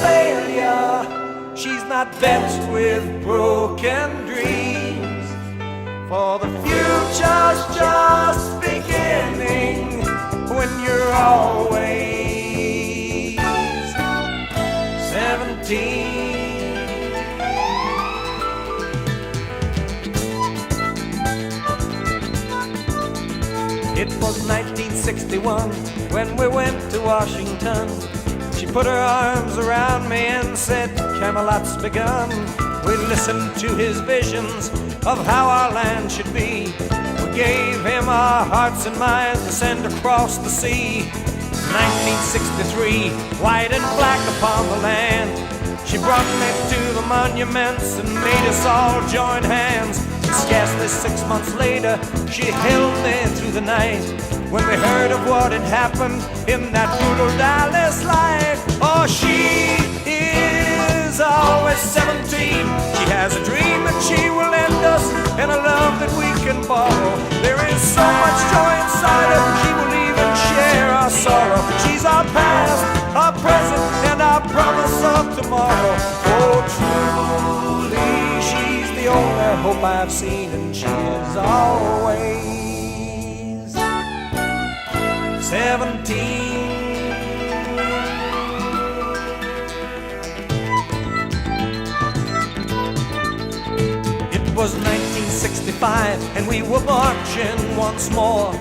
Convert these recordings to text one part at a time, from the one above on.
failure. She's not vexed with broken dreams. For the future's just beginning when you're always 17. It was 1961 when we went to Washington. She put her arms around me and said, Camelot's begun. We listened to his visions of how our land should be. We gave him our hearts and minds to send across the sea. 1963, white and black upon the land. She brought me to the monuments and made us all join hands. Scarcely 6 months later, she held me through the night. When we heard of what had happened in that brutal Dallas life. Oh, she is always 17. She has a dream that she will end us, and a love that we can borrow. There is so much joy inside her, she will even share our sorrow. She's our past, our present, and our promise of tomorrow. Oh, truly, she's the only hope I've seen, and she is always 17. It was 1965 and we were marching once more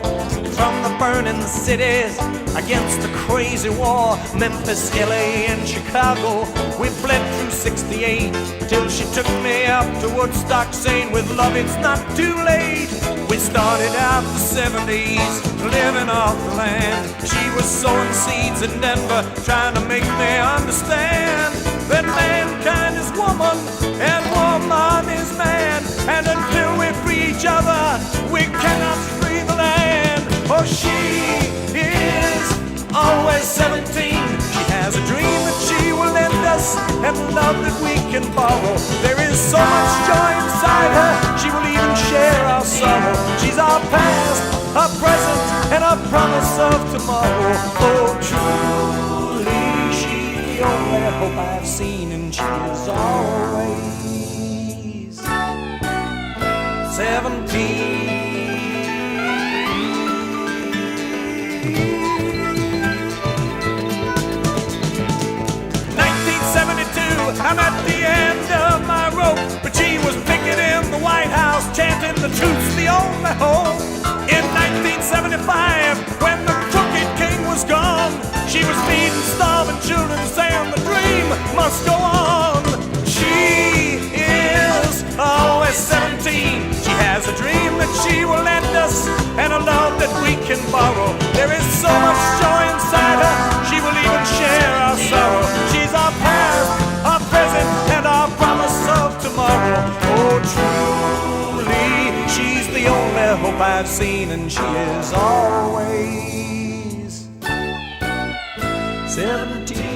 from the burning cities against the crazy war. Memphis, LA, and Chicago, we bled through 68 till she took me up to Woodstock saying, with love it's not too late. We started out the 70s living off the land. She was sowing seeds in Denver, trying to make me understand that mankind is woman and woman is man, and until we free each other we cannot free the land. Oh, she is always 17. She has a dream that she will end us, and love that we can borrow. There is so much joy inside her, she will even share our sorrow. She's our past, our present, and our promise of tomorrow. Oh, truly, she's the only hope I've seen, and she is always 17. 1972, I'm at the end of my rope, but she was picketing the White House, chanting the truth's the only hope. In 1975, when the crooked king was gone, she was feeding starving children, saying the dream must go on. She is always 17. She has a dream that she will end us, and a love that we can borrow. There is so much joy inside her, she will even share our sorrow. She's our past, our present, and our promise of tomorrow. Oh, truly, she's the only hope I've seen, and she is always 17.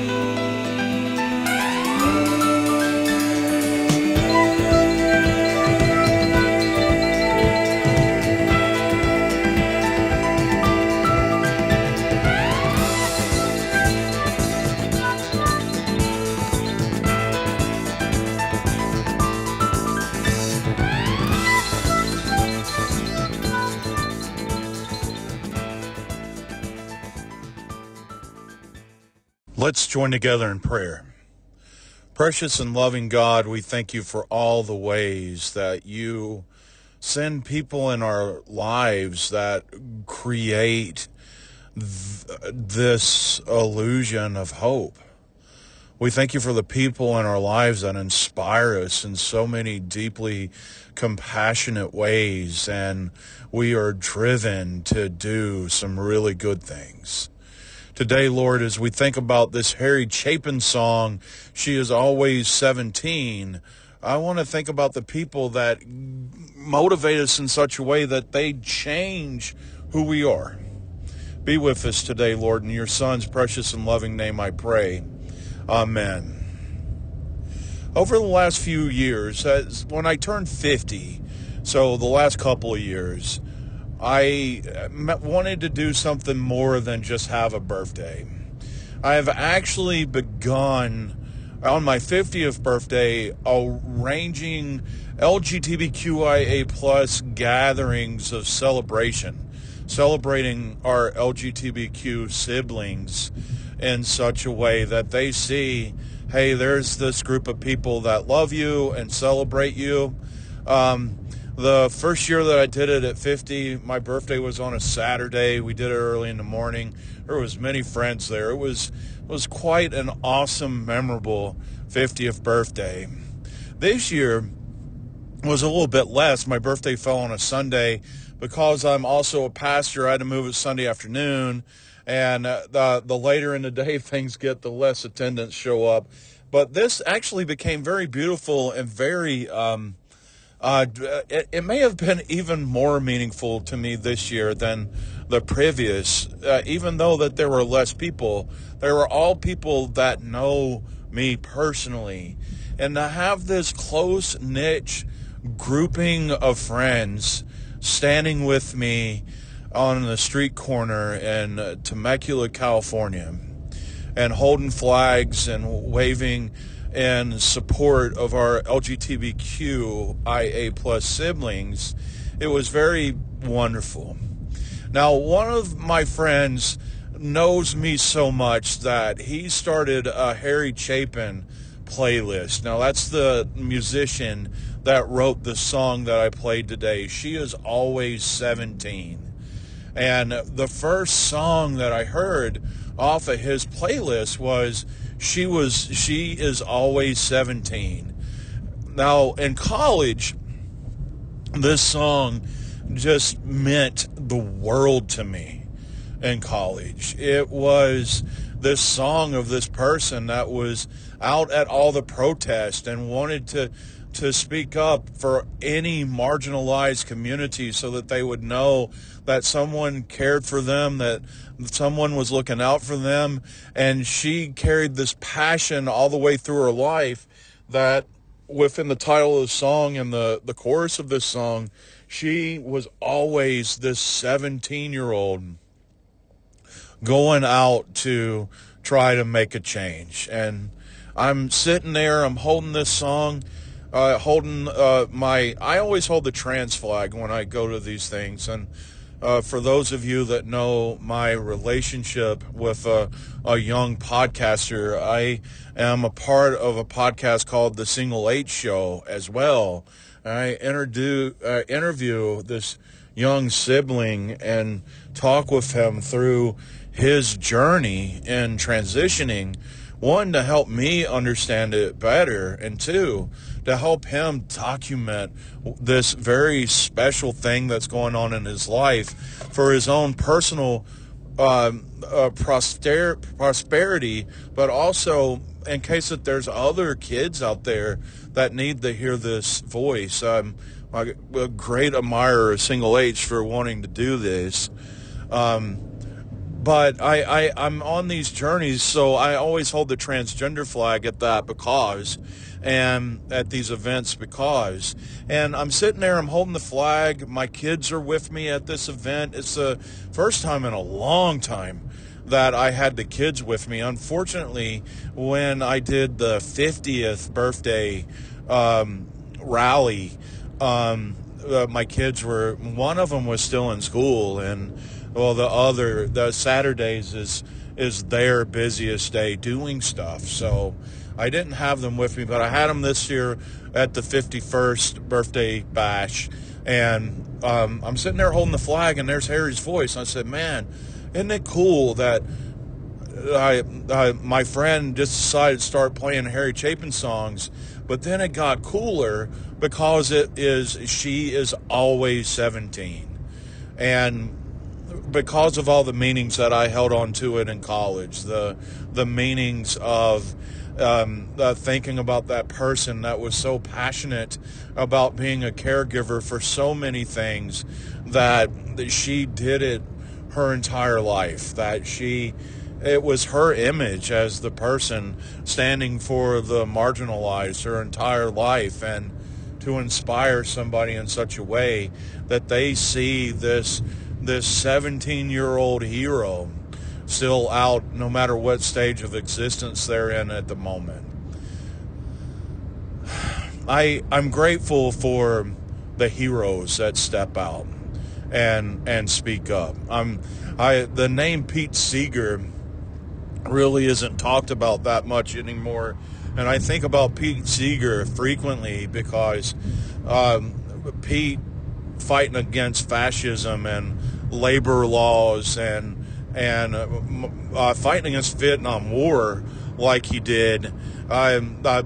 Let's join together in prayer. Precious and loving God, we thank you for all the ways that you send people in our lives that create this illusion of hope. We thank you for the people in our lives that inspire us in so many deeply compassionate ways, and we are driven to do some really good things. Today, Lord, as we think about this Harry Chapin song, She is Always 17, I want to think about the people that motivate us in such a way that they change who we are. Be with us today, Lord, in your Son's precious and loving name I pray. Amen. Over the last few years, when I turned 50, so the last couple of years, I wanted to do something more than just have a birthday. I have actually begun on my 50th birthday, arranging LGBTQIA plus gatherings of celebration, celebrating our LGBTQ siblings in such a way that they see, hey, there's this group of people that love you and celebrate you. The first year that I did it at 50, my birthday was on a Saturday. We did it early in the morning. There was many friends there. It was quite an awesome, memorable 50th birthday. This year was a little bit less. My birthday fell on a Sunday. Because I'm also a pastor, I had to move it Sunday afternoon. And the later in the day things get, the less attendants show up. But this actually became very beautiful and very... it may have been even more meaningful to me this year than the previous, even though that there were less people. They were all people that know me personally. And to have this close niche grouping of friends standing with me on the street corner in Temecula, California, and holding flags and waving in support of our LGBTQIA plus siblings, it was very wonderful. Now, one of my friends knows me so much that he started a Harry Chapin playlist. Now, that's the musician that wrote the song that I played today. She is always 17. And the first song that I heard off of his playlist was She Is Always 17. Now, in college, this song just meant the world to me in college. It was this song of this person that was out at all the protests and wanted to speak up for any marginalized community so that they would know that someone cared for them, that someone was looking out for them. And she carried this passion all the way through her life that within the title of the song and the chorus of this song, she was always this 17-year-old going out to try to make a change. And I'm sitting there, I'm holding this song, I always hold the trans flag when I go to these things. And for those of you that know my relationship with a young podcaster, I am a part of a podcast called The Single H Show as well. I interview this young sibling and talk with him through his journey in transitioning. One, to help me understand it better, and two, to help him document this very special thing that's going on in his life for his own personal prosperity, but also in case that there's other kids out there that need to hear this voice. I'm a great admirer of Single H for wanting to do this. But I'm on these journeys, so I always hold the transgender flag at these events and I'm sitting there, I'm holding the flag. My kids are with me at this event. It's the first time in a long time that I had the kids with me. Unfortunately, when I did the 50th birthday rally, my kids one of them was still in school, and the Saturdays is their busiest day doing stuff. So I didn't have them with me, but I had them this year at the 51st birthday bash. And I'm sitting there holding the flag, and there's Harry's voice. And I said, man, isn't it cool that my friend just decided to start playing Harry Chapin songs, but then it got cooler because She Is Always 17. And because of all the meanings that I held on to it in college, the meanings of thinking about that person that was so passionate about being a caregiver for so many things, that she did it her entire life, it was her image as the person standing for the marginalized her entire life, and to inspire somebody in such a way that they see this 17-year-old hero still out no matter what stage of existence they're in at the moment. I'm grateful for the heroes that step out and speak up. The name Pete Seeger really isn't talked about that much anymore, and I think about Pete Seeger frequently because Pete fighting against fascism and labor laws and fighting against Vietnam War like he did.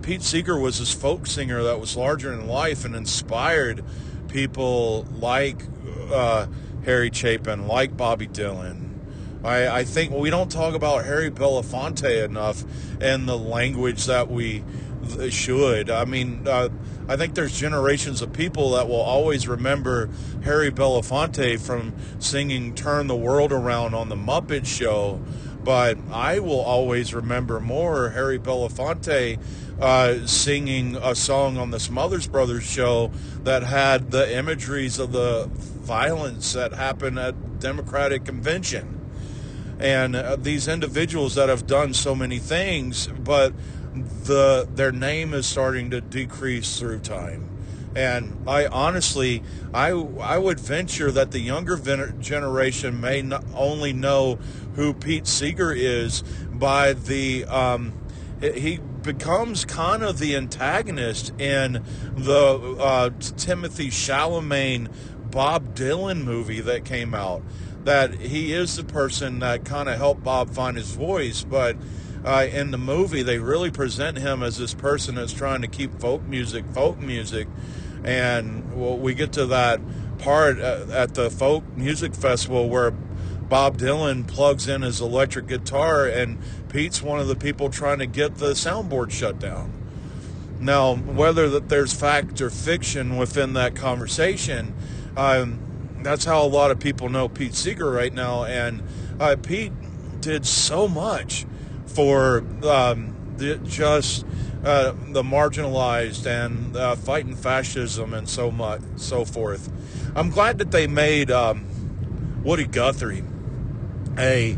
Pete Seeger was this folk singer that was larger than life and inspired people like Harry Chapin, like Bobby Dylan. I think we don't talk about Harry Belafonte enough in the language that we should. I mean, I think there's generations of people that will always remember Harry Belafonte from singing Turn the World Around on the Muppet Show, but I will always remember more Harry Belafonte singing a song on the Smothers Brothers show that had the imageries of the violence that happened at Democratic Convention. And these individuals that have done so many things, but their name is starting to decrease through time. And I honestly, I would venture that the younger generation may not only know who Pete Seeger is by the he becomes kind of the antagonist in the Timothy Chalamet Bob Dylan movie that came out. That he is the person that kind of helped Bob find his voice, but in the movie they really present him as this person that's trying to keep folk music, and we get to that part at the folk music festival where Bob Dylan plugs in his electric guitar and Pete's one of the people trying to get the soundboard shut down. Now, whether that there's fact or fiction within that conversation, that's how a lot of people know Pete Seeger right now, and Pete did so much for the marginalized and fighting fascism and so forth. I'm glad that they made Woody Guthrie a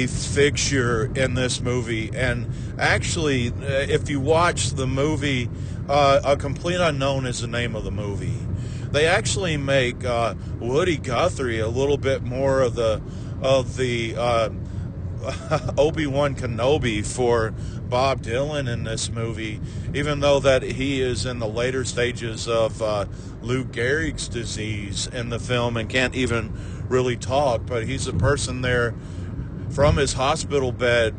fixture in this movie, and actually, if you watch the movie, A Complete Unknown is the name of the movie. They actually make Woody Guthrie a little bit more of the Obi-Wan Kenobi for Bob Dylan in this movie, even though that he is in the later stages of Lou Gehrig's disease in the film and can't even really talk, but he's a person there from his hospital bed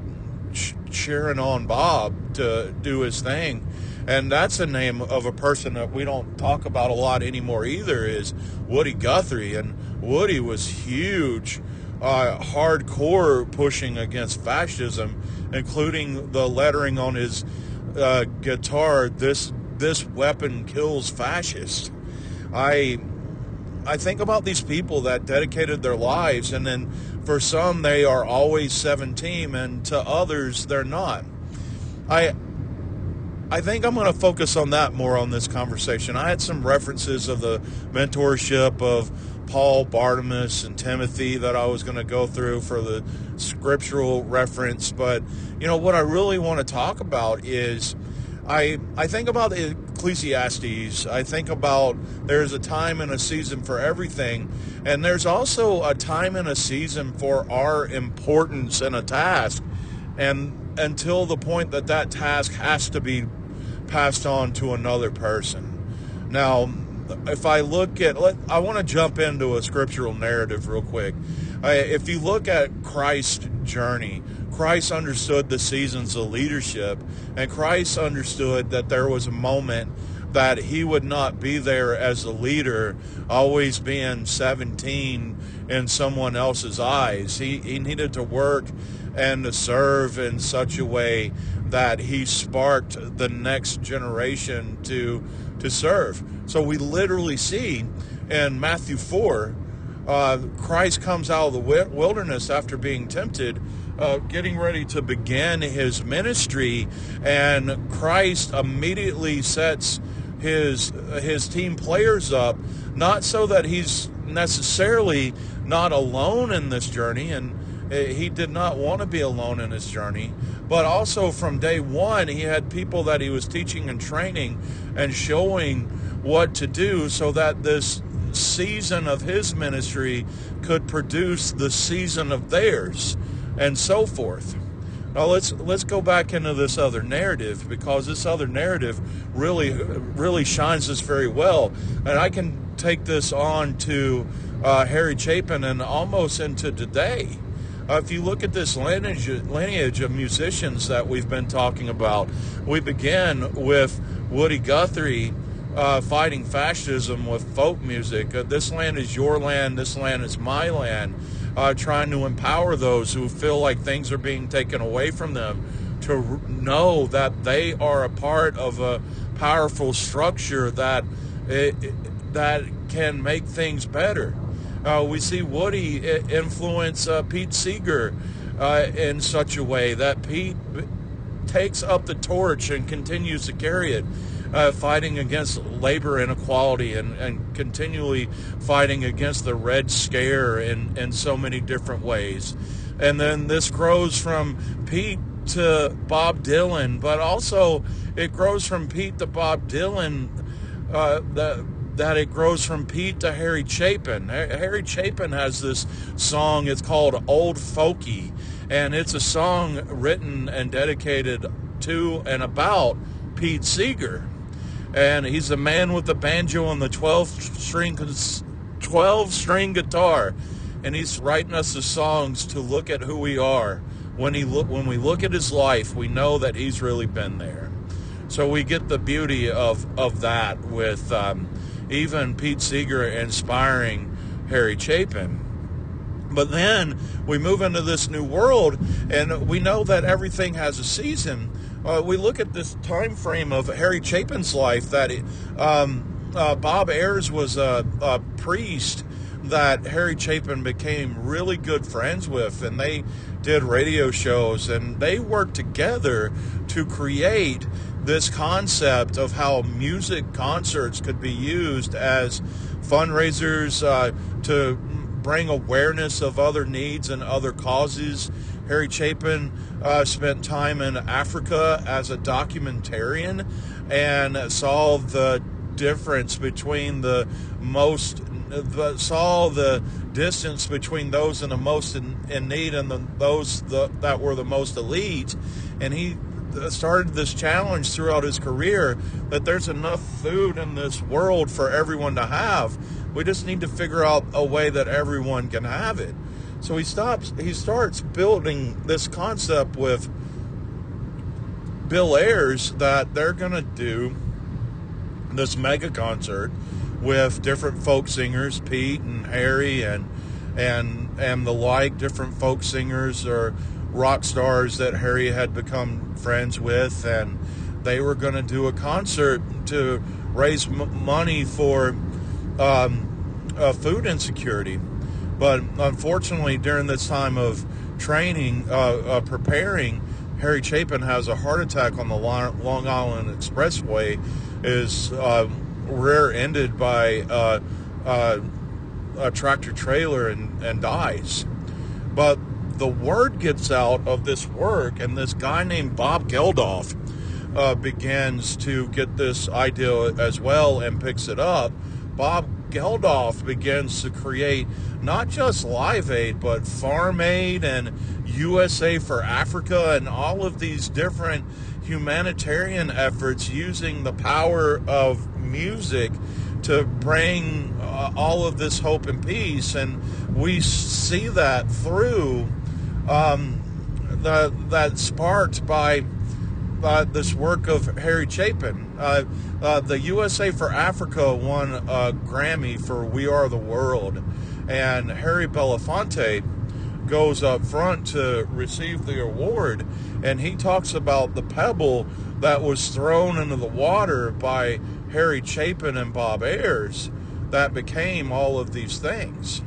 cheering on Bob to do his thing. And that's the name of a person that we don't talk about a lot anymore either, is Woody Guthrie. And Woody was huge, hardcore pushing against fascism, including the lettering on his guitar, this weapon kills fascists. I think about these people that dedicated their lives, and then for some they are always 17, and to others they're not. I think I'm going to focus on that more on this conversation. I had some references of the mentorship of Paul, Barnabas, and Timothy that I was going to go through for the scriptural reference. But, you know, what I really want to talk about is I think about Ecclesiastes. I think about there's a time and a season for everything. And there's also a time and a season for our importance in a task. And until the point that that task has to be passed on to another person. Now, if I look at, I want to jump into a scriptural narrative real quick. If you look at Christ's journey, Christ understood the seasons of leadership, and Christ understood that there was a moment that he would not be there as a leader, always being 17 in someone else's eyes. He needed to work and to serve in such a way that he sparked the next generation to serve. So we literally see in Matthew 4, Christ comes out of the wilderness after being tempted, getting ready to begin his ministry, and Christ immediately sets his team players up, not so that he's necessarily not alone in this journey, and He did not want to be alone in his journey, but also from day one, he had people that he was teaching and training and showing what to do so that this season of his ministry could produce the season of theirs, and so forth. Now let's go back into this other narrative, because this other narrative really shines this very well, and I can take this on to Harry Chapin and almost into today. If you look at this lineage of musicians that we've been talking about, we begin with Woody Guthrie fighting fascism with folk music. This land is your land, this land is my land, trying to empower those who feel like things are being taken away from them to know that they are a part of a powerful structure that can make things better. We see Woody influence Pete Seeger in such a way that Pete takes up the torch and continues to carry it, fighting against labor inequality and continually fighting against the Red Scare in so many different ways. And then this grows from Pete to Bob Dylan, but also it grows from Pete to Bob Dylan, that it grows from Pete to Harry Chapin. Harry Chapin has this song, it's called Old Folky, and it's a song written and dedicated to and about Pete Seeger. And he's the man with the banjo and the 12-string guitar, and he's writing us the songs to look at who we are. When we look at his life, we know that he's really been there. So we get the beauty of that with even Pete Seeger inspiring Harry Chapin. But then we move into this new world, and we know that everything has a season. We look at this time frame of Harry Chapin's life, that Bob Ayers was a priest that Harry Chapin became really good friends with, and they did radio shows, and they worked together to create this concept of how music concerts could be used as fundraisers to bring awareness of other needs and other causes. Harry Chapin spent time in Africa as a documentarian and saw the difference between saw the distance between those in the most in need and those that were the most elite, and he started this challenge throughout his career that there's enough food in this world for everyone to have. We just need to figure out a way that everyone can have it. So he starts building this concept with Bill Ayers that they're going to do this mega concert with different folk singers, Pete and Harry and the like, different folk singers or rock stars that Harry had become friends with, and they were going to do a concert to raise money for food insecurity. But unfortunately, during this time of training, preparing, Harry Chapin has a heart attack on the Long Island Expressway, is rear-ended by a tractor trailer and dies. But the word gets out of this work, and this guy named Bob Geldof begins to get this idea as well and picks it up. Bob Geldof begins to create not just Live Aid, but Farm Aid and USA for Africa and all of these different humanitarian efforts using the power of music to bring all of this hope and peace. And we see that through that sparked by this work of Harry Chapin. The USA for Africa won a Grammy for We Are the World, and Harry Belafonte goes up front to receive the award, and he talks about the pebble that was thrown into the water by Harry Chapin and Bob Ayers that became all of these things.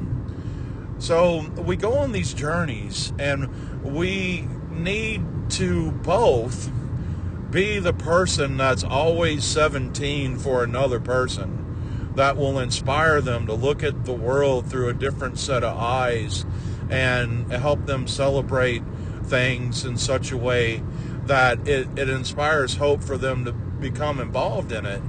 So we go on these journeys, and we need to both be the person that's always 17 for another person, that will inspire them to look at the world through a different set of eyes and help them celebrate things in such a way that it inspires hope for them to become involved in it.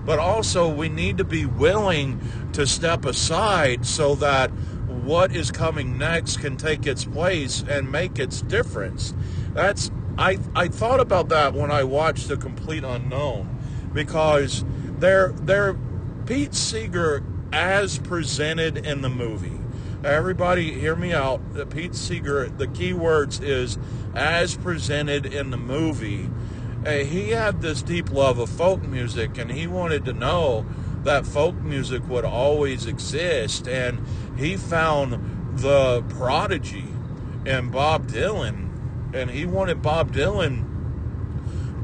But also we need to be willing to step aside so that what is coming next can take its place and make its difference. I thought about that when I watched The Complete Unknown, because they're Pete Seeger as presented in the movie. Everybody hear me out. Pete Seeger, the key words is as presented in the movie. He had this deep love of folk music, and he wanted to know that folk music would always exist, and he found the prodigy in Bob Dylan, and he wanted Bob Dylan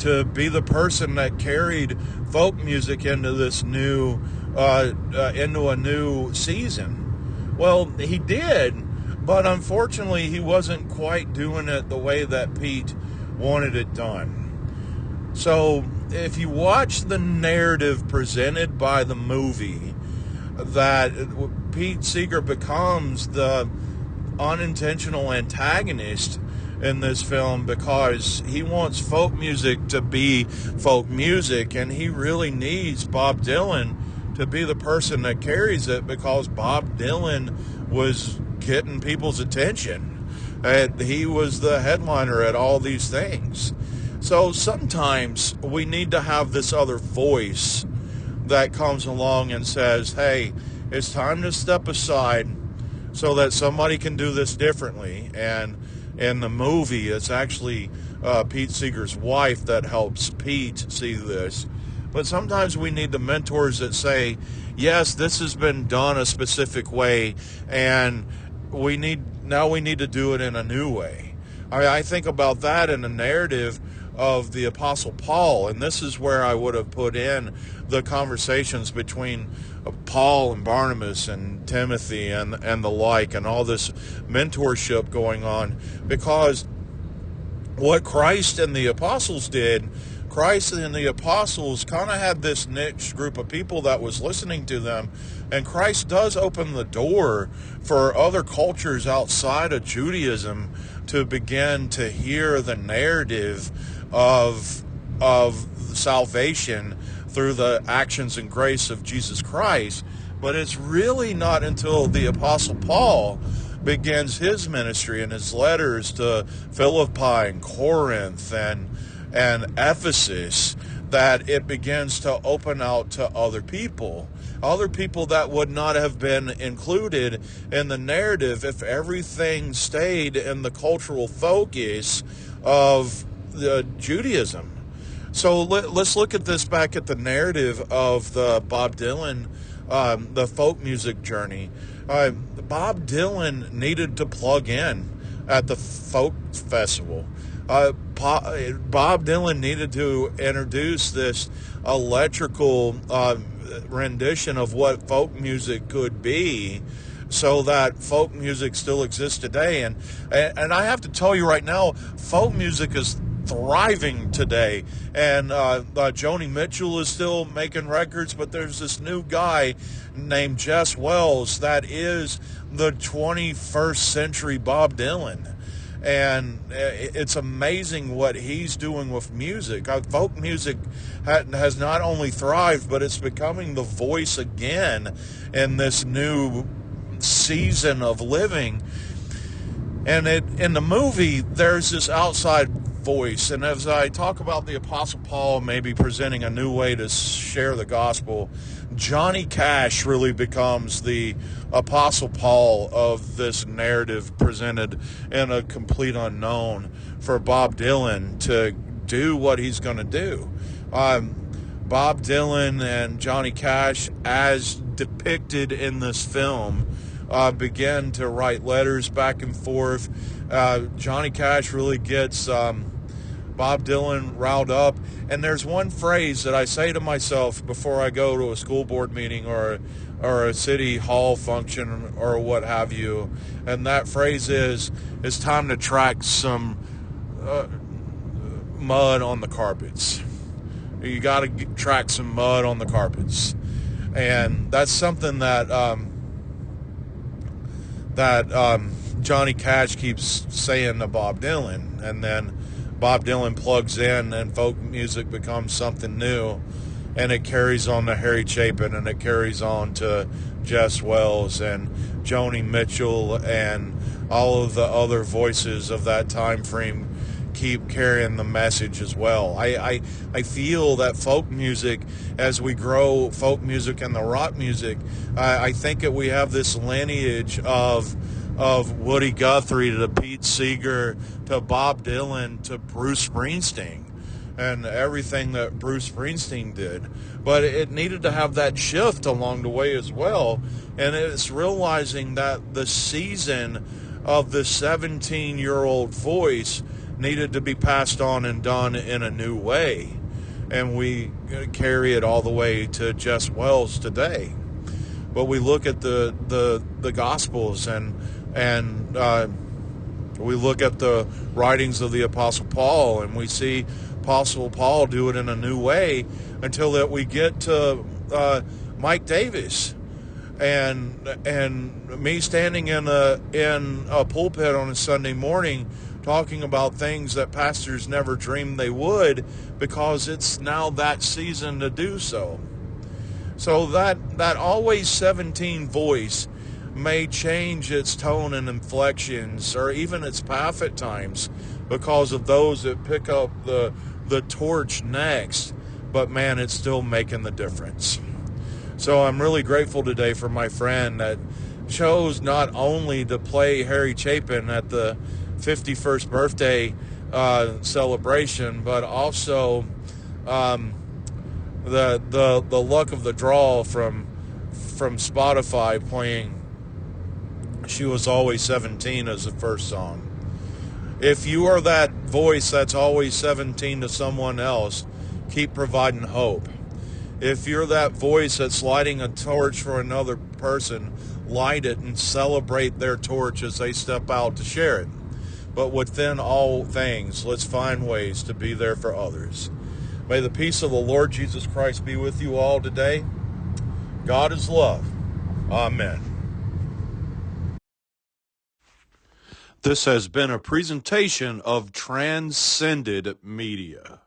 to be the person that carried folk music into this into a new season. Well, he did, but unfortunately he wasn't quite doing it the way that Pete wanted it done. So if you watch the narrative presented by the movie, that Pete Seeger becomes the unintentional antagonist in this film because he wants folk music to be folk music, and he really needs Bob Dylan to be the person that carries it, because Bob Dylan was getting people's attention. He was the headliner at all these things. So sometimes we need to have this other voice that comes along and says, hey, it's time to step aside so that somebody can do this differently. And in the movie, it's actually Pete Seeger's wife that helps Pete see this. But sometimes we need the mentors that say, yes, this has been done a specific way, and we need to do it in a new way. I think about that in the narrative of the Apostle Paul, and this is where I would have put in the conversations between Paul and Barnabas and Timothy and the like, and all this mentorship going on, because what Christ and the apostles did, Christ and the apostles kind of had this niche group of people that was listening to them, and Christ does open the door for other cultures outside of Judaism to begin to hear the narrative of salvation through the actions and grace of Jesus Christ. But it's really not until the Apostle Paul begins his ministry and his letters to Philippi and Corinth and Ephesus that it begins to open out to other people that would not have been included in the narrative if everything stayed in the cultural focus of Judaism. So let's look at this back at the narrative of the Bob Dylan, the folk music journey. Bob Dylan needed to plug in at the folk festival. Bob Dylan needed to introduce this electrical rendition of what folk music could be, so that folk music still exists today. And I have to tell you right now, folk music is thriving today, and Joni Mitchell is still making records, but there's this new guy named Jess Wells that is the 21st century Bob Dylan. And it's amazing what he's doing with music. Folk music has not only thrived, but it's becoming the voice again in this new season of living. And in the movie, there's this outside voice. And as I talk about the Apostle Paul maybe presenting a new way to share the gospel, Johnny Cash really becomes the Apostle Paul of this narrative presented in A Complete Unknown for Bob Dylan to do what he's going to do. Bob Dylan and Johnny Cash, as depicted in this film, began to write letters back and forth. Johnny Cash really gets Bob Dylan riled up. And there's one phrase that I say to myself before I go to a school board meeting or a city hall function or what have you. And that phrase is, it's time to track some mud on the carpets. You got to track some mud on the carpets. And that's something that Johnny Cash keeps saying to Bob Dylan, and then Bob Dylan plugs in and folk music becomes something new, and it carries on to Harry Chapin, and it carries on to Jess Wells and Joni Mitchell, and all of the other voices of that time frame keep carrying the message as well. I feel that folk music, as we grow folk music and the rock music, I think that we have this lineage of Woody Guthrie to Pete Seeger to Bob Dylan to Bruce Springsteen and everything that Bruce Springsteen did. But it needed to have that shift along the way as well. And it's realizing that the season of the 17-year-old voice needed to be passed on and done in a new way. And we carry it all the way to Jess Wells today. But we look at the Gospels and we look at the writings of the Apostle Paul, and we see Apostle Paul do it in a new way until that we get to Mike Davis and me standing in a pulpit on a Sunday morning talking about things that pastors never dreamed they would, because it's now that season to do so. So that always 17 voice may change its tone and inflections, or even its path at times, because of those that pick up the torch next. But man, it's still making the difference. So I'm really grateful today for my friend that chose not only to play Harry Chapin at the 51st birthday celebration, but also the luck of the draw from Spotify playing She Was Always 17 as the first song. If you are that voice that's always 17 to someone else, keep providing hope. If you're that voice that's lighting a torch for another person, light it and celebrate their torch as they step out to share it. But within all things, let's find ways to be there for others. May the peace of the Lord Jesus Christ be with you all today. God is love. Amen. This has been a presentation of Transcended Media.